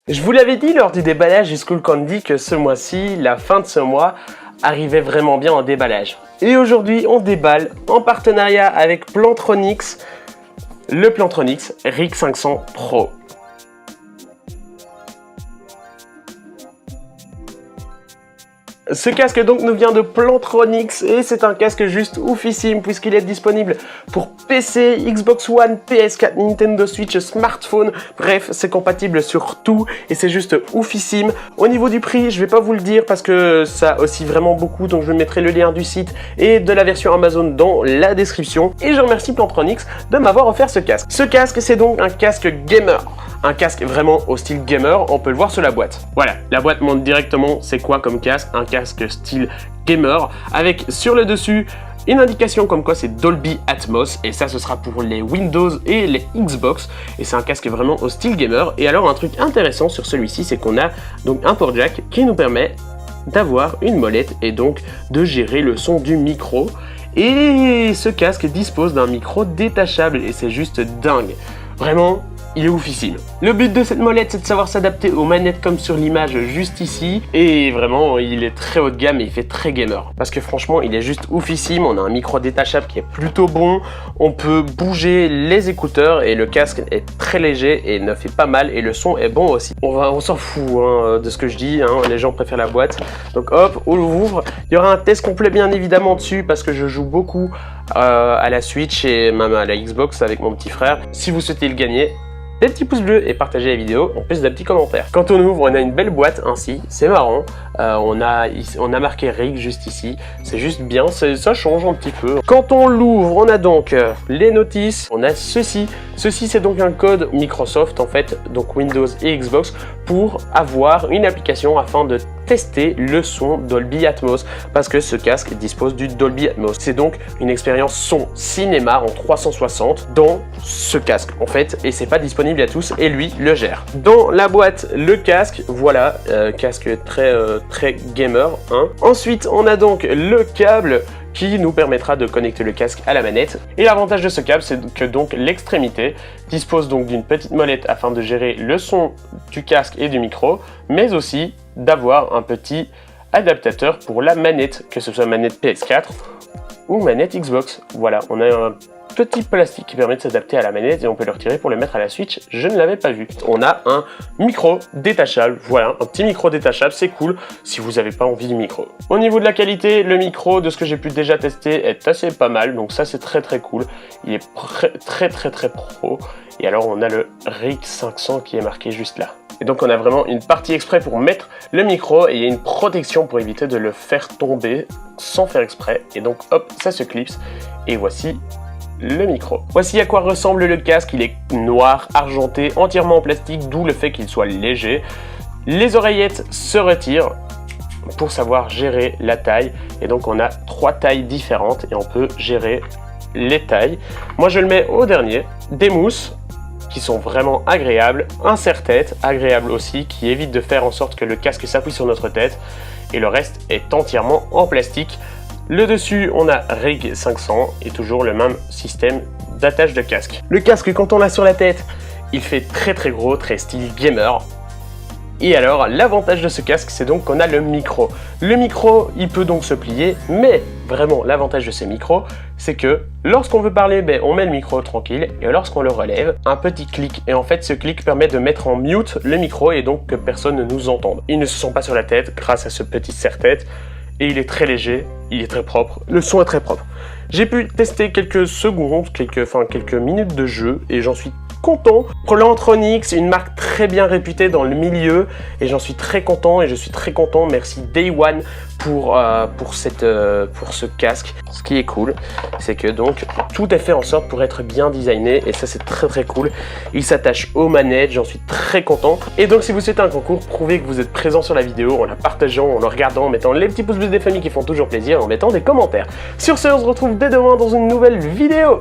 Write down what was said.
Je vous l'avais dit lors du déballage du Skull Candy que ce mois-ci, la fin de ce mois, arrivait vraiment bien en déballage. Et aujourd'hui, on déballe en partenariat avec Plantronics, le Plantronics RIG 500 Pro. Ce casque donc nous vient de Plantronics et c'est un casque juste oufissime puisqu'il est disponible pour PC, Xbox One, PS4, Nintendo Switch, smartphone, bref c'est compatible sur tout et c'est juste oufissime. Au niveau du prix, je vais pas vous le dire parce que ça oscille vraiment beaucoup, donc je mettrai le lien du site et de la version Amazon dans la description. Et je remercie Plantronics de m'avoir offert ce casque. Ce casque c'est donc un casque gamer. Un casque vraiment au style gamer, on peut le voir sur la boîte. Voilà, la boîte montre directement c'est quoi comme casque, un casque style gamer, avec sur le dessus une indication comme quoi c'est Dolby Atmos, et ça ce sera pour les Windows et les Xbox, et c'est un casque vraiment au style gamer. Et alors un truc intéressant sur celui-ci, c'est qu'on a donc un port jack qui nous permet d'avoir une molette et donc de gérer le son du micro. Et ce casque dispose d'un micro détachable et c'est juste dingue. Vraiment, il est oufissime. Le but de cette molette, c'est de savoir s'adapter aux manettes comme sur l'image juste ici. Et vraiment, il est très haut de gamme et il fait très gamer. Parce que franchement, il est juste oufissime. On a un micro détachable qui est plutôt bon. On peut bouger les écouteurs et le casque est très léger et ne fait pas mal. Et le son est bon aussi. On s'en fout hein, de ce que je dis. Hein, les gens préfèrent la boîte. Donc hop, on l'ouvre. Il y aura un test complet bien évidemment dessus parce que je joue beaucoup à la Switch et même à la Xbox avec mon petit frère. Si vous souhaitez le gagner, des petits pouces bleus et partagez la vidéo, en plus d'un petit commentaire. Quand on ouvre, on a une belle boîte ainsi, c'est marrant. On a marqué RIG juste ici, c'est juste bien, ça change un petit peu. Quand on l'ouvre, on a donc les notices, on a ceci. Ceci c'est donc un code Microsoft en fait, donc Windows et Xbox, pour avoir une application afin de tester le son Dolby Atmos, parce que ce casque dispose du Dolby Atmos. C'est donc une expérience son cinéma en 360 dans ce casque en fait, et c'est pas disponible à tous et lui le gère. Dans la boîte, le casque, voilà, casque très gamer. Hein. Ensuite, on a donc le câble qui nous permettra de connecter le casque à la manette. Et l'avantage de ce câble, c'est que donc l'extrémité dispose donc d'une petite molette afin de gérer le son du casque et du micro, mais aussi d'avoir un petit adaptateur pour la manette, que ce soit manette PS4 ou manette Xbox. Voilà, on a un petit plastique qui permet de s'adapter à la manette et on peut le retirer pour le mettre à la Switch. Je ne l'avais pas vu. On a un micro détachable. Voilà, un petit micro détachable, c'est cool si vous n'avez pas envie du micro. Au niveau de la qualité, le micro, de ce que j'ai pu déjà tester, est assez pas mal. Donc ça, c'est très cool. Il est très pro. Et alors, on a le RIG 500 qui est marqué juste là. Et donc, on a vraiment une partie exprès pour mettre le micro et il y a une protection pour éviter de le faire tomber sans faire exprès. Et donc, hop, ça se clipse. Et voici le micro. Voici à quoi ressemble le casque. Il est noir, argenté, entièrement en plastique, d'où le fait qu'il soit léger. Les oreillettes se retirent pour savoir gérer la taille. Et donc, on a 3 tailles différentes et on peut gérer les tailles. Moi, je le mets au dernier. Des mousses qui sont vraiment agréables, un serre-tête agréable aussi qui évite de faire en sorte que le casque s'appuie sur notre tête, et le reste est entièrement en plastique. Le dessus, on a RIG 500 et toujours le même système d'attache de casque. Le casque, quand on l'a sur la tête, il fait très gros, très style gamer. Et alors, l'avantage de ce casque, c'est donc qu'on a le micro. Le micro, il peut donc se plier, mais vraiment, l'avantage de ces micros, c'est que lorsqu'on veut parler, on met le micro tranquille, et lorsqu'on le relève, un petit clic. Et en fait, ce clic permet de mettre en mute le micro et donc que personne ne nous entende. Il ne se sent pas sur la tête grâce à ce petit serre-tête, et il est très léger, il est très propre, le son est très propre. J'ai pu tester quelques secondes, quelques minutes de jeu, et j'en suis content. Plantronics, une marque très bien réputée dans le milieu, et j'en suis très content, et je suis très content. Merci Day One pour ce casque. Ce qui est cool, c'est que donc tout est fait en sorte pour être bien designé, et ça c'est très cool. Il s'attache aux manettes, j'en suis très content. Et donc si vous souhaitez un concours, prouvez que vous êtes présent sur la vidéo en la partageant, en le regardant, en mettant les petits pouces bleus des familles qui font toujours plaisir, en mettant des commentaires. Sur ce, on se retrouve dès demain dans une nouvelle vidéo.